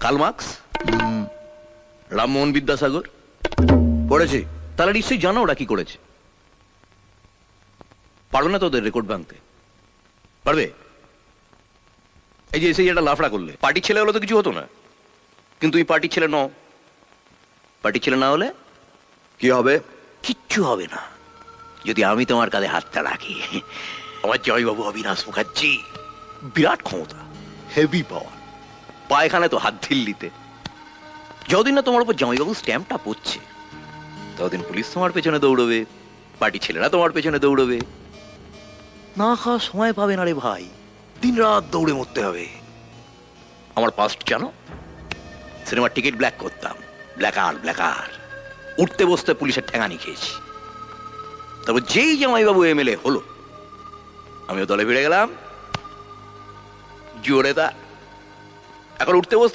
Karl Marx, Rammohan Vidyasagar পড়েছি। তাহলে নিশ্চয়ই জানো ওরা কি করেছে। পারবে না তো ওদের রেকর্ড ভাঙতে? পারবে? এই যে এসে একটা লাফড়া করলে, পার্টির ছেলে হলে তো কিছু হতো না, কিন্তু এই পার্টির ছেলে নও। পার্টির ছেলে না হলে কি হবে? কিচ্ছু হবে না যদি আমি তোমার কাঁধে হাতটা রাখি। আমার জয়বাবু অবিনাশ মুখার্জি, বিরাট ক্ষমতা, হেভি পাওয়ার, পায়খানে তো হাত ঢিল্লিতে। যতদিন না তোমার উপর জামাইবাবু স্ট্যাম্পটা পড়ছে, ততদিন পুলিশ তোমার পেছনে দৌড়বে, পার্টি ছেলেরা তোমার পেছনে দৌড়বে। না খাওয়া সময় পাবে না রে ভাই, দিন রাত দৌড়ে মরতে হবে। আমার পাস্ট জানো? সিনেমার টিকিট ব্ল্যাক করতাম, ব্ল্যাকার উঠতে বসতে পুলিশের ঠেঙানি খেয়েছি। তারপর যেই জামাইবাবু এমএলএ হলো, আমিও দলে ভিড়ে গেলাম জোরে। তা এখন উঠতে বসতে